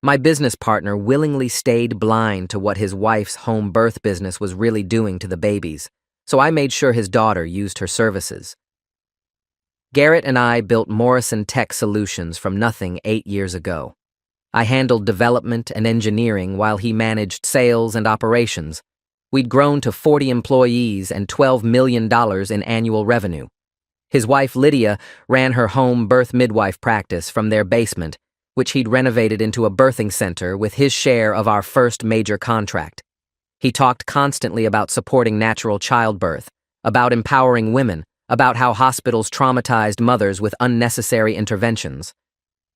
My business partner willingly stayed blind to what his wife's home birth business was really doing to the babies, so I made sure his daughter used her services. Garrett and I built Morrison Tech Solutions from nothing 8 years ago. I handled development and engineering while he managed sales and operations. We'd grown to 40 employees and $12 million in annual revenue. His wife, Lydia, ran her home birth midwife practice from their basement, which he'd renovated into a birthing center with his share of our first major contract. He talked constantly about supporting natural childbirth, about empowering women, about how hospitals traumatized mothers with unnecessary interventions.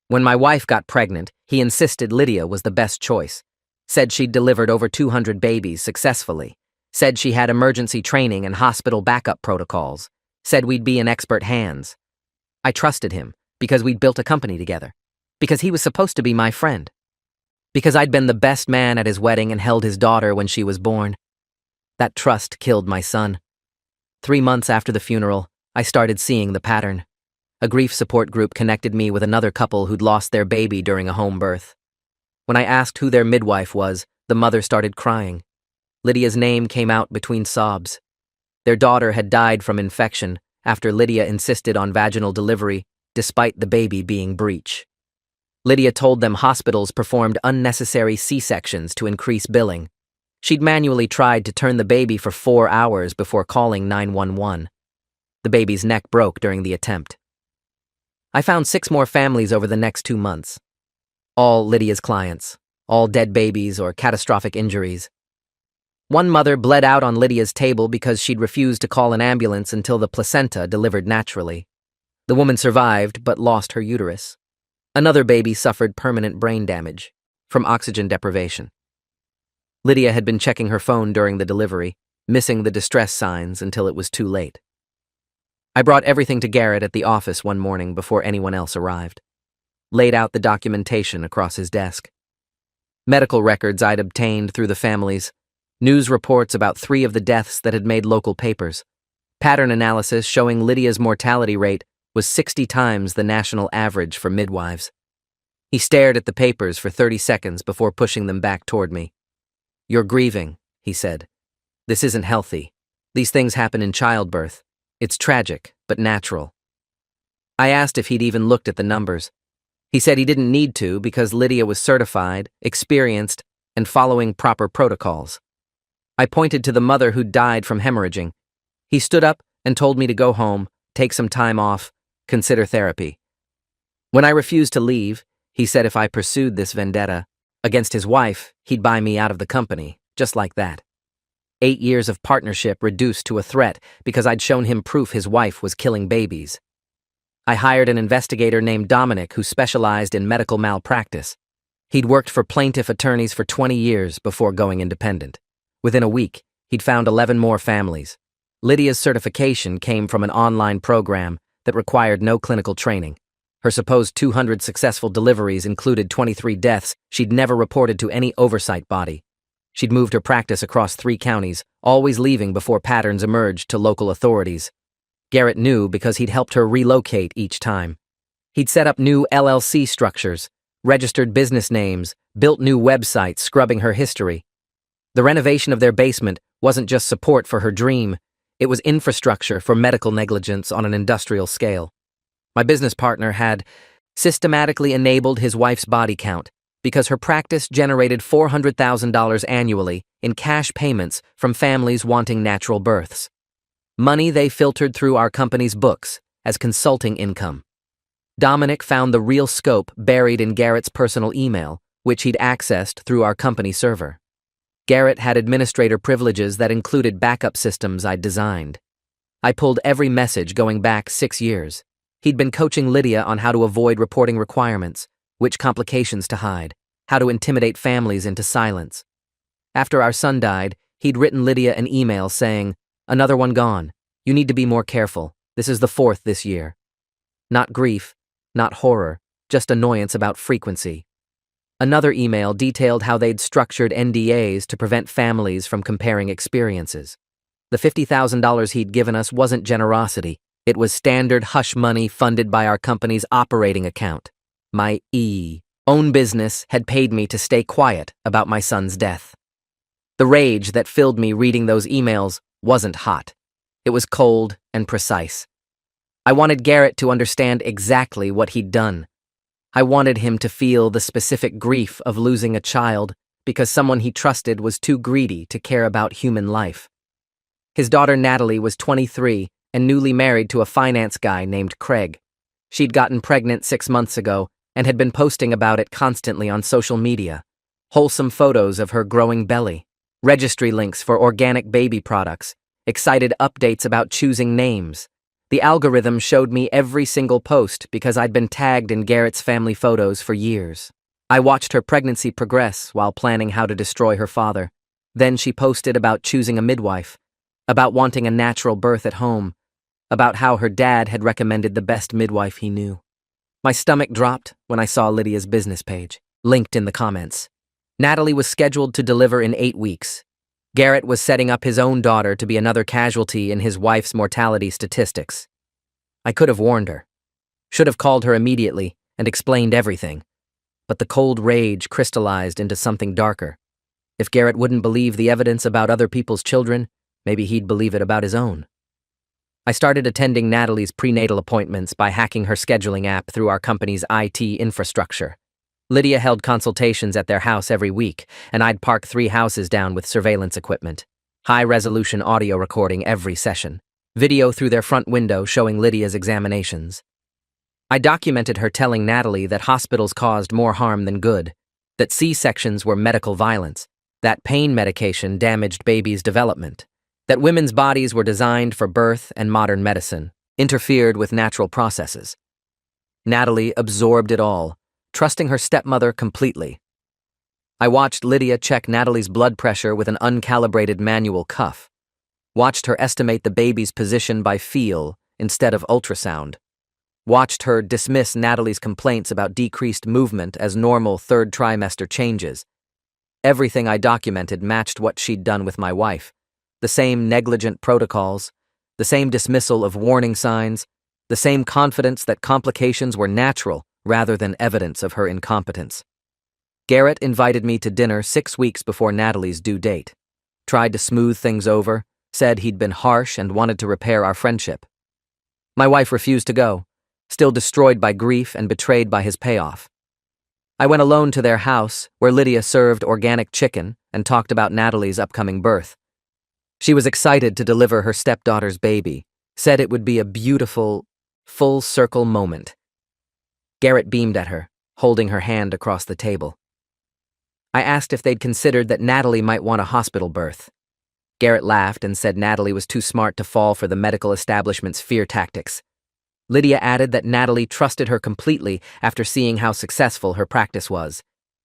When my wife got pregnant, he insisted Lydia was the best choice, said she'd delivered over 200 babies successfully, said she had emergency training and hospital backup protocols, said we'd be in expert hands. I trusted him because we'd built a company together, because he was supposed to be my friend, because I'd been the best man at his wedding and held his daughter when she was born. That trust killed my son. 3 months after the funeral, I started seeing the pattern. A grief support group connected me with another couple who'd lost their baby during a home birth. When I asked who their midwife was, the mother started crying. Lydia's name came out between sobs. Their daughter had died from infection after Lydia insisted on vaginal delivery, despite the baby being breech. Lydia told them hospitals performed unnecessary C-sections to increase billing. She'd manually tried to turn the baby for 4 hours before calling 911. The baby's neck broke during the attempt. I found 6 more families over the next 2 months. All Lydia's clients, all dead babies or catastrophic injuries. One mother bled out on Lydia's table because she'd refused to call an ambulance until the placenta delivered naturally. The woman survived but lost her uterus. Another baby suffered permanent brain damage from oxygen deprivation. Lydia had been checking her phone during the delivery, missing the distress signs until it was too late. I brought everything to Garrett at the office one morning before anyone else arrived. Laid out the documentation across his desk. Medical records I'd obtained through the families, news reports about 3 of the deaths that had made local papers, pattern analysis showing Lydia's mortality rate was 60 times the national average for midwives. He stared at the papers for 30 seconds before pushing them back toward me. "You're grieving," he said. "This isn't healthy. These things happen in childbirth. It's tragic, but natural." I asked if he'd even looked at the numbers. He said he didn't need to because Lydia was certified, experienced, and following proper protocols. I pointed to the mother who'd died from hemorrhaging. He stood up and told me to go home, take some time off, consider therapy. When I refused to leave, he said if I pursued this vendetta against his wife, he'd buy me out of the company, just like that. 8 years of partnership reduced to a threat because I'd shown him proof his wife was killing babies. I hired an investigator named Dominic who specialized in medical malpractice. He'd worked for plaintiff attorneys for 20 years before going independent. Within a week, he'd found 11 more families. Lydia's certification came from an online program that required no clinical training. Her supposed 200 successful deliveries included 23 deaths she'd never reported to any oversight body. She'd moved her practice across 3 counties, always leaving before patterns emerged to local authorities. Garrett knew because he'd helped her relocate each time. He'd set up new LLC structures, registered business names, built new websites scrubbing her history. The renovation of their basement wasn't just support for her dream, it was infrastructure for medical negligence on an industrial scale. My business partner had systematically enabled his wife's body count because her practice generated $400,000 annually in cash payments from families wanting natural births. Money they filtered through our company's books as consulting income. Dominic found the real scope buried in Garrett's personal email, which he'd accessed through our company server. Garrett had administrator privileges that included backup systems I'd designed. I pulled every message going back 6 years. He'd been coaching Lydia on how to avoid reporting requirements, which complications to hide, how to intimidate families into silence. After our son died, he'd written Lydia an email saying, "Another one gone. You need to be more careful. This is the 4th this year." Not grief, not horror, just annoyance about frequency. Another email detailed how they'd structured NDAs to prevent families from comparing experiences. The $50,000 he'd given us wasn't generosity. It was standard hush money funded by our company's operating account, my own business had paid me to stay quiet about my son's death. The rage that filled me reading those emails wasn't hot. It was cold and precise. I wanted Garrett to understand exactly what he'd done. I wanted him to feel the specific grief of losing a child because someone he trusted was too greedy to care about human life. His daughter Natalie was 23 and newly married to a finance guy named Craig. She'd gotten pregnant 6 months ago and had been posting about it constantly on social media. Wholesome photos of her growing belly, registry links for organic baby products, excited updates about choosing names. The algorithm showed me every single post because I'd been tagged in Garrett's family photos for years. I watched her pregnancy progress while planning how to destroy her father. Then she posted about choosing a midwife, about wanting a natural birth at home, about how her dad had recommended the best midwife he knew. My stomach dropped when I saw Lydia's business page, linked in the comments. Natalie was scheduled to deliver in 8 weeks. Garrett was setting up his own daughter to be another casualty in his wife's mortality statistics. I could have warned her. Should have called her immediately and explained everything. But the cold rage crystallized into something darker. If Garrett wouldn't believe the evidence about other people's children, maybe he'd believe it about his own. I started attending Natalie's prenatal appointments by hacking her scheduling app through our company's IT infrastructure. Lydia held consultations at their house every week, and I'd park 3 houses down with surveillance equipment. High-resolution audio recording every session. Video through their front window showing Lydia's examinations. I documented her telling Natalie that hospitals caused more harm than good, that C-sections were medical violence, that pain medication damaged babies' development, that women's bodies were designed for birth and modern medicine, interfered with natural processes. Natalie absorbed it all, trusting her stepmother completely. I watched Lydia check Natalie's blood pressure with an uncalibrated manual cuff, watched her estimate the baby's position by feel instead of ultrasound, watched her dismiss Natalie's complaints about decreased movement as normal 3rd trimester changes. Everything I documented matched what she'd done with my wife. The same negligent protocols, the same dismissal of warning signs, the same confidence that complications were natural rather than evidence of her incompetence. Garrett invited me to dinner 6 weeks before Natalie's due date. Tried to smooth things over, said he'd been harsh and wanted to repair our friendship. My wife refused to go, still destroyed by grief and betrayed by his payoff. I went alone to their house, where Lydia served organic chicken and talked about Natalie's upcoming birth. She was excited to deliver her stepdaughter's baby, said it would be a beautiful, full-circle moment. Garrett beamed at her, holding her hand across the table. I asked if they'd considered that Natalie might want a hospital birth. Garrett laughed and said Natalie was too smart to fall for the medical establishment's fear tactics. Lydia added that Natalie trusted her completely after seeing how successful her practice was.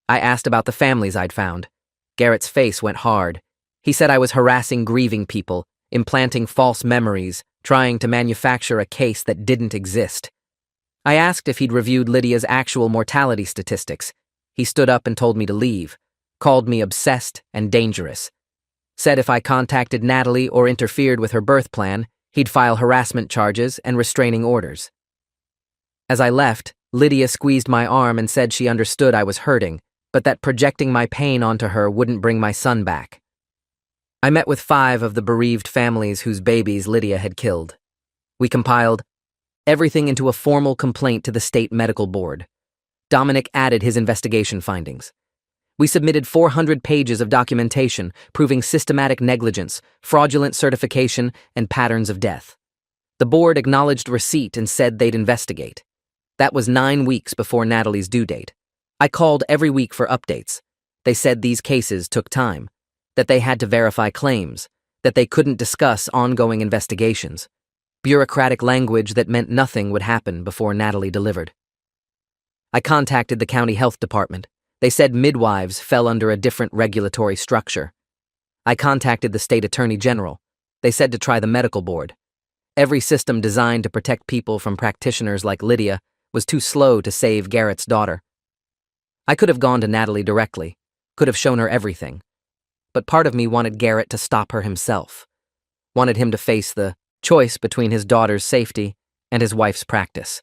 I asked about the families I'd found. Garrett's face went hard. He said I was harassing grieving people, implanting false memories, trying to manufacture a case that didn't exist. I asked if he'd reviewed Lydia's actual mortality statistics. He stood up and told me to leave, called me obsessed and dangerous. Said if I contacted Natalie or interfered with her birth plan, he'd file harassment charges and restraining orders. As I left, Lydia squeezed my arm and said she understood I was hurting, but that projecting my pain onto her wouldn't bring my son back. I met with 5 of the bereaved families whose babies Lydia had killed. We compiled everything into a formal complaint to the state medical board. Dominic added his investigation findings. We submitted 400 pages of documentation proving systematic negligence, fraudulent certification, and patterns of death. The board acknowledged receipt and said they'd investigate. That was 9 weeks before Natalie's due date. I called every week for updates. They said these cases took time, that they had to verify claims, that they couldn't discuss ongoing investigations. Bureaucratic language that meant nothing would happen before Natalie delivered. I contacted the county health department. They said midwives fell under a different regulatory structure. I contacted the state attorney general. They said to try the medical board. Every system designed to protect people from practitioners like Lydia was too slow to save Garrett's daughter. I could have gone to Natalie directly, could have shown her everything. But part of me wanted Garrett to stop her himself, wanted him to face the choice between his daughter's safety and his wife's practice.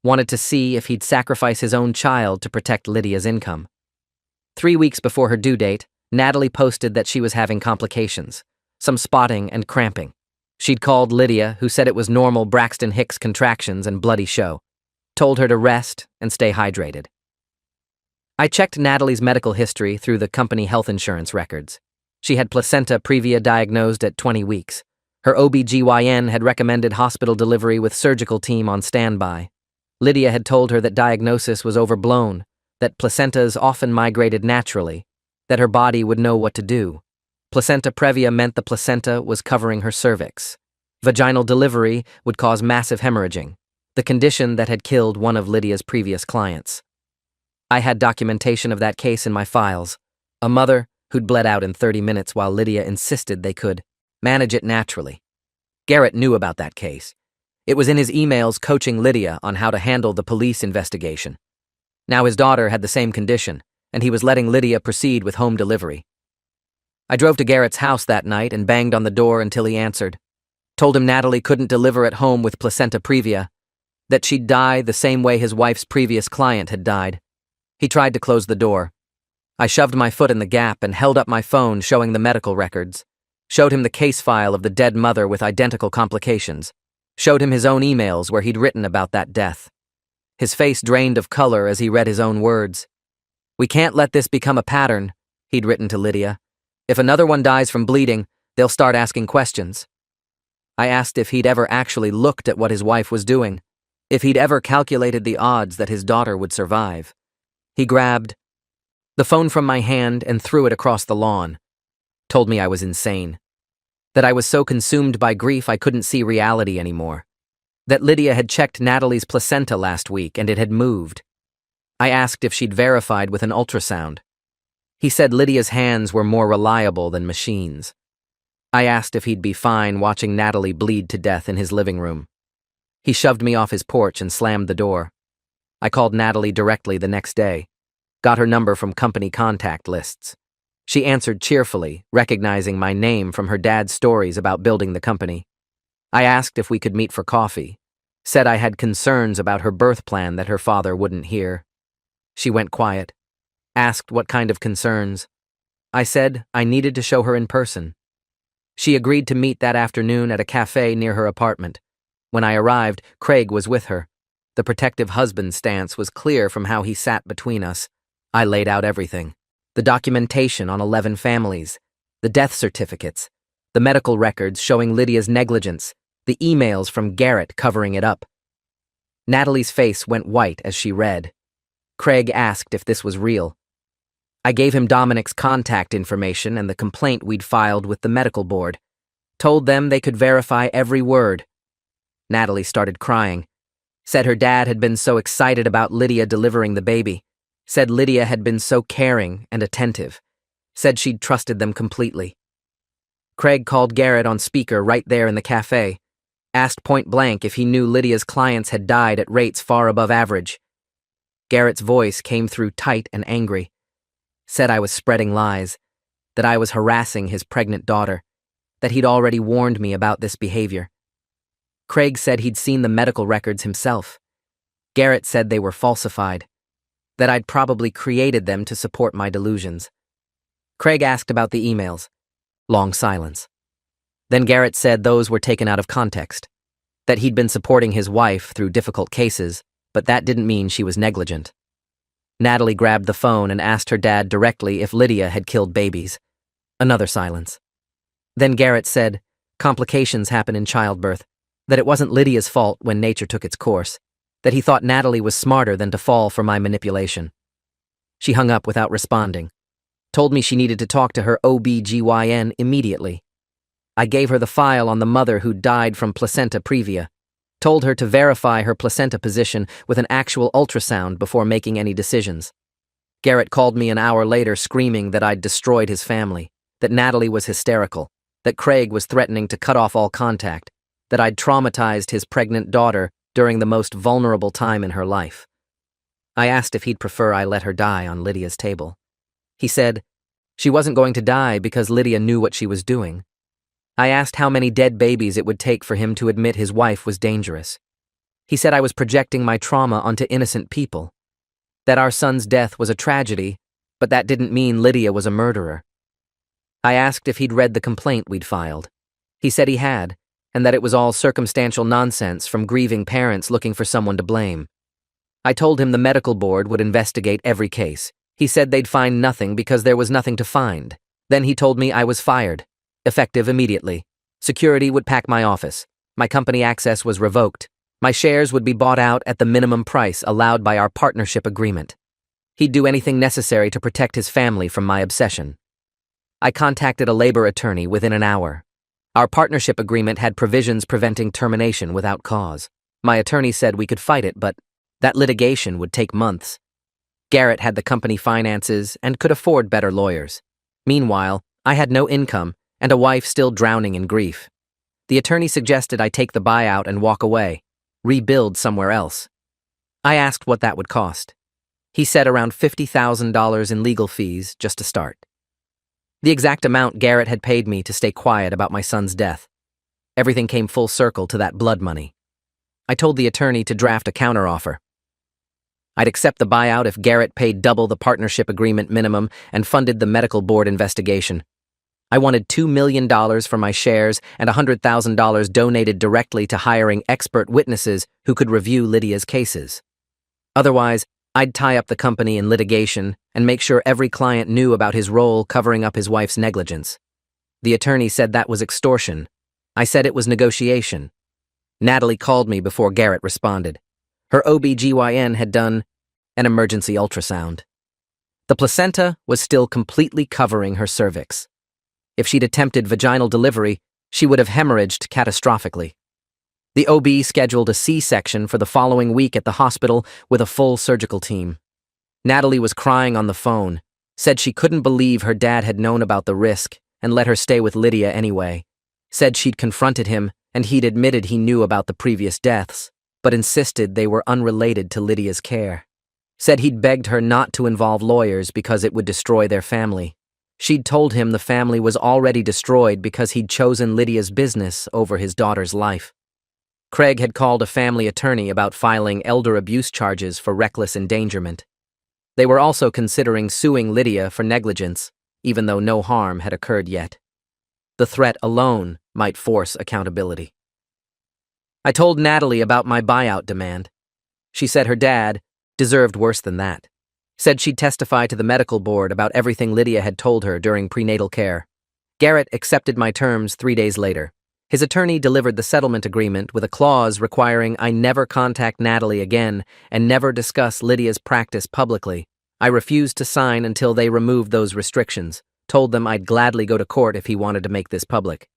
Wanted to see if he'd sacrifice his own child to protect Lydia's income. 3 weeks before her due date, Natalie posted that she was having complications, some spotting and cramping. She'd called Lydia, who said it was normal Braxton Hicks contractions and bloody show, told her to rest and stay hydrated. I checked Natalie's medical history through the company health insurance records. She had placenta previa diagnosed at 20 weeks. Her OB/GYN had recommended hospital delivery with surgical team on standby. Lydia had told her that diagnosis was overblown, that placentas often migrated naturally, that her body would know what to do. Placenta previa meant the placenta was covering her cervix. Vaginal delivery would cause massive hemorrhaging, the condition that had killed one of Lydia's previous clients. I had documentation of that case in my files. A mother who'd bled out in 30 minutes while Lydia insisted they could manage it naturally. Garrett knew about that case. It was in his emails coaching Lydia on how to handle the police investigation. Now his daughter had the same condition, and he was letting Lydia proceed with home delivery. I drove to Garrett's house that night and banged on the door until he answered. Told him Natalie couldn't deliver at home with placenta previa, that she'd die the same way his wife's previous client had died. He tried to close the door. I shoved my foot in the gap and held up my phone showing the medical records. Showed him the case file of the dead mother with identical complications. Showed him his own emails where he'd written about that death. His face drained of color as he read his own words. "We can't let this become a pattern," he'd written to Lydia. "If another one dies from bleeding, they'll start asking questions." I asked if he'd ever actually looked at what his wife was doing, if he'd ever calculated the odds that his daughter would survive. He grabbed the phone from my hand and threw it across the lawn. Told me I was insane. That I was so consumed by grief I couldn't see reality anymore. That Lydia had checked Natalie's placenta last week and it had moved. I asked if she'd verified with an ultrasound. He said Lydia's hands were more reliable than machines. I asked if he'd be fine watching Natalie bleed to death in his living room. He shoved me off his porch and slammed the door. I called Natalie directly the next day. Got her number from company contact lists. She answered cheerfully, recognizing my name from her dad's stories about building the company. I asked if we could meet for coffee. Said I had concerns about her birth plan that her father wouldn't hear. She went quiet. Asked what kind of concerns. I said I needed to show her in person. She agreed to meet that afternoon at a cafe near her apartment. When I arrived, Craig was with her. The protective husband stance was clear from how he sat between us. I laid out everything. The documentation on 11 families, the death certificates, the medical records showing Lydia's negligence, the emails from Garrett covering it up. Natalie's face went white as she read. Craig asked if this was real. I gave him Dominic's contact information and the complaint we'd filed with the medical board. Told them they could verify every word. Natalie started crying. Said her dad had been so excited about Lydia delivering the baby. Said Lydia had been so caring and attentive. Said she'd trusted them completely. Craig called Garrett on speaker right there in the cafe. Asked point blank if he knew Lydia's clients had died at rates far above average. Garrett's voice came through tight and angry. Said I was spreading lies, that I was harassing his pregnant daughter, that he'd already warned me about this behavior. Craig said he'd seen the medical records himself. Garrett said they were falsified, that I'd probably created them to support my delusions. Craig asked about the emails. Long silence. Then Garrett said those were taken out of context, that he'd been supporting his wife through difficult cases, but that didn't mean she was negligent. Natalie grabbed the phone and asked her dad directly if Lydia had killed babies. Another silence. Then Garrett said, complications happen in childbirth, that it wasn't Lydia's fault when nature took its course, that he thought Natalie was smarter than to fall for my manipulation. She hung up without responding. Told me she needed to talk to her OB/GYN immediately. I gave her the file on the mother who died from placenta previa. Told her to verify her placenta position with an actual ultrasound before making any decisions. Garrett called me an hour later screaming that I'd destroyed his family, that Natalie was hysterical, that Craig was threatening to cut off all contact, that I'd traumatized his pregnant daughter during the most vulnerable time in her life. I asked if he'd prefer I let her die on Lydia's table. He said she wasn't going to die because Lydia knew what she was doing. I asked how many dead babies it would take for him to admit his wife was dangerous. He said I was projecting my trauma onto innocent people. That our son's death was a tragedy, but that didn't mean Lydia was a murderer. I asked if he'd read the complaint we'd filed. He said he had, and that it was all circumstantial nonsense from grieving parents looking for someone to blame. I told him the medical board would investigate every case. He said they'd find nothing because there was nothing to find. Then he told me I was fired, effective immediately. Security would pack my office. My company access was revoked. My shares would be bought out at the minimum price allowed by our partnership agreement. He'd do anything necessary to protect his family from my obsession. I contacted a labor attorney within an hour. Our partnership agreement had provisions preventing termination without cause. My attorney said we could fight it, but that litigation would take months. Garrett had the company finances and could afford better lawyers. Meanwhile, I had no income and a wife still drowning in grief. The attorney suggested I take the buyout and walk away, rebuild somewhere else. I asked what that would cost. He said around $50,000 in legal fees just to start. The exact amount Garrett had paid me to stay quiet about my son's death. Everything came full circle to that blood money. I told the attorney to draft a counteroffer. I'd accept the buyout if Garrett paid double the partnership agreement minimum and funded the medical board investigation. I wanted $2 million for my shares and $100,000 donated directly to hiring expert witnesses who could review Lydia's cases. Otherwise, I'd tie up the company in litigation and make sure every client knew about his role covering up his wife's negligence. The attorney said that was extortion. I said it was negotiation. Natalie called me before Garrett responded. Her OB/GYN had done an emergency ultrasound. The placenta was still completely covering her cervix. If she'd attempted vaginal delivery, she would have hemorrhaged catastrophically. The OB scheduled a C-section for the following week at the hospital with a full surgical team. Natalie was crying on the phone, said she couldn't believe her dad had known about the risk and let her stay with Lydia anyway. Said she'd confronted him and he'd admitted he knew about the previous deaths, but insisted they were unrelated to Lydia's care. Said he'd begged her not to involve lawyers because it would destroy their family. She'd told him the family was already destroyed because he'd chosen Lydia's business over his daughter's life. Craig had called a family attorney about filing elder abuse charges for reckless endangerment. They were also considering suing Lydia for negligence, even though no harm had occurred yet. The threat alone might force accountability. I told Natalie about my buyout demand. She said her dad deserved worse than that. Said she'd testify to the medical board about everything Lydia had told her during prenatal care. Garrett accepted my terms 3 days later. His attorney delivered the settlement agreement with a clause requiring I never contact Natalie again and never discuss Lydia's practice publicly. I refused to sign until they removed those restrictions, told them I'd gladly go to court if he wanted to make this public.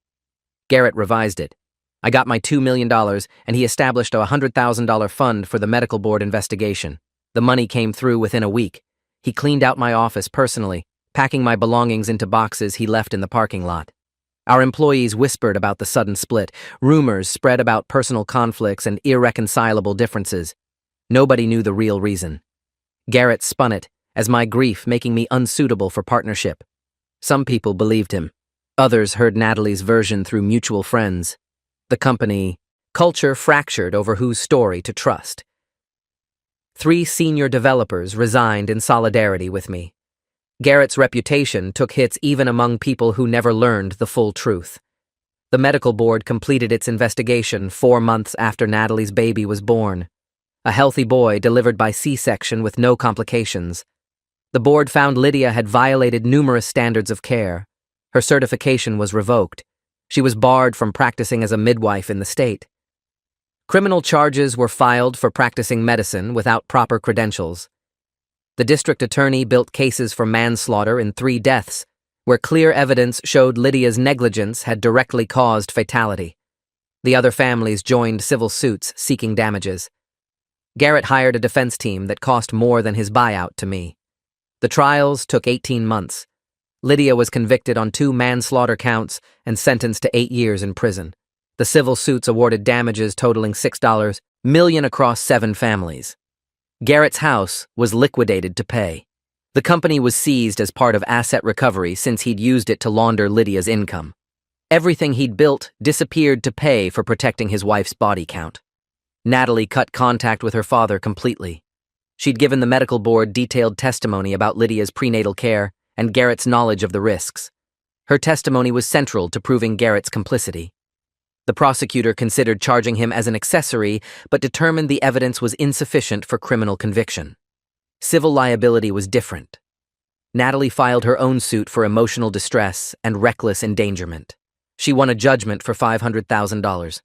Garrett revised it. I got my $2 million and he established a $100,000 fund for the medical board investigation. The money came through within a week. He cleaned out my office personally, packing my belongings into boxes he left in the parking lot. Our employees whispered about the sudden split. Rumors spread about personal conflicts and irreconcilable differences. Nobody knew the real reason. Garrett spun it as my grief making me unsuitable for partnership. Some people believed him. Others heard Natalie's version through mutual friends. The company culture fractured over whose story to trust. 3 senior developers resigned in solidarity with me. Garrett's reputation took hits even among people who never learned the full truth. The medical board completed its investigation 4 months after Natalie's baby was born. A healthy boy delivered by C-section with no complications. The board found Lydia had violated numerous standards of care. Her certification was revoked. She was barred from practicing as a midwife in the state. Criminal charges were filed for practicing medicine without proper credentials. The district attorney built cases for manslaughter in 3 deaths, where clear evidence showed Lydia's negligence had directly caused fatality. The other families joined civil suits seeking damages. Garrett hired a defense team that cost more than his buyout to me. The trials took 18 months. Lydia was convicted on 2 manslaughter counts and sentenced to 8 years in prison. The civil suits awarded damages totaling $6 million across 7 families. Garrett's house was liquidated to pay. The company was seized as part of asset recovery since he'd used it to launder Lydia's income. Everything he'd built disappeared to pay for protecting his wife's body count. Natalie cut contact with her father completely. She'd given the medical board detailed testimony about Lydia's prenatal care and Garrett's knowledge of the risks. Her testimony was central to proving Garrett's complicity. The prosecutor considered charging him as an accessory, but determined the evidence was insufficient for criminal conviction. Civil liability was different. Natalie filed her own suit for emotional distress and reckless endangerment. She won a judgment for $500,000.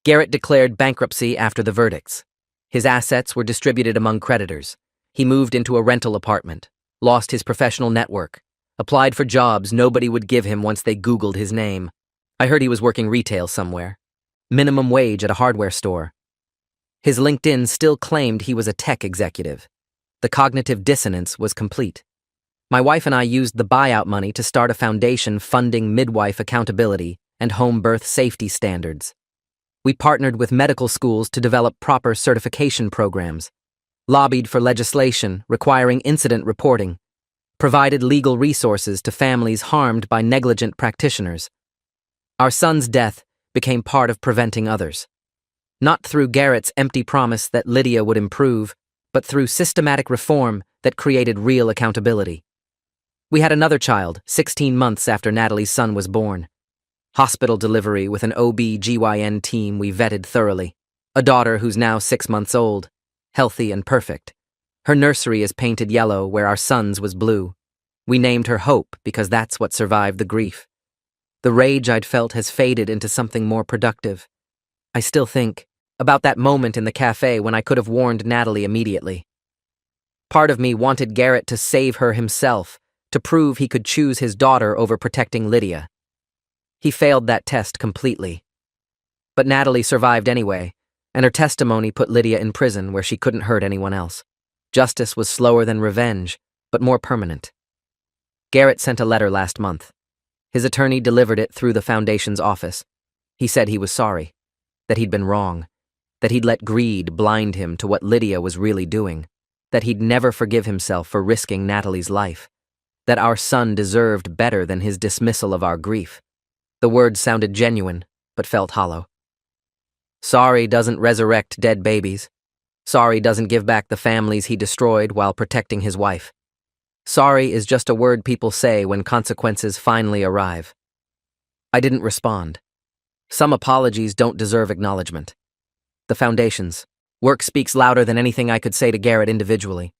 Garrett declared bankruptcy after the verdicts. His assets were distributed among creditors. He moved into a rental apartment, lost his professional network, applied for jobs nobody would give him once they Googled his name. I heard he was working retail somewhere. Minimum wage at a hardware store. His LinkedIn still claimed he was a tech executive. The cognitive dissonance was complete. My wife and I used the buyout money to start a foundation funding midwife accountability and home birth safety standards. We partnered with medical schools to develop proper certification programs, lobbied for legislation requiring incident reporting, provided legal resources to families harmed by negligent practitioners. Our son's death became part of preventing others. Not through Garrett's empty promise that Lydia would improve, but through systematic reform that created real accountability. We had another child, 16 months after Natalie's son was born. Hospital delivery with an OB/GYN team we vetted thoroughly. A daughter who's now 6 months old, healthy and perfect. Her nursery is painted yellow where our son's was blue. We named her Hope because that's what survived the grief. The rage I'd felt has faded into something more productive. I still think about that moment in the cafe when I could have warned Natalie immediately. Part of me wanted Garrett to save her himself, to prove he could choose his daughter over protecting Lydia. He failed that test completely. But Natalie survived anyway, and her testimony put Lydia in prison where she couldn't hurt anyone else. Justice was slower than revenge, but more permanent. Garrett sent a letter last month. His attorney delivered it through the foundation's office. He said he was sorry, that he'd been wrong, that he'd let greed blind him to what Lydia was really doing, that he'd never forgive himself for risking Natalie's life, that our son deserved better than his dismissal of our grief. The words sounded genuine, but felt hollow. Sorry doesn't resurrect dead babies. Sorry doesn't give back the families he destroyed while protecting his wife. Sorry is just a word people say when consequences finally arrive. I didn't respond. Some apologies don't deserve acknowledgement. The foundation's work speaks louder than anything I could say to Garrett individually.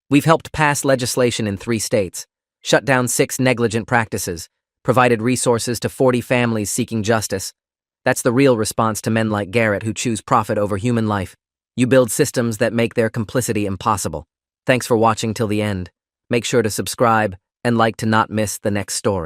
We've helped pass legislation in 3 states, shut down 6 negligent practices, provided resources to 40 families seeking justice. That's the real response to men like Garrett who choose profit over human life. You build systems that make their complicity impossible. Thanks for watching till the end. Make sure to subscribe and like to not miss the next story.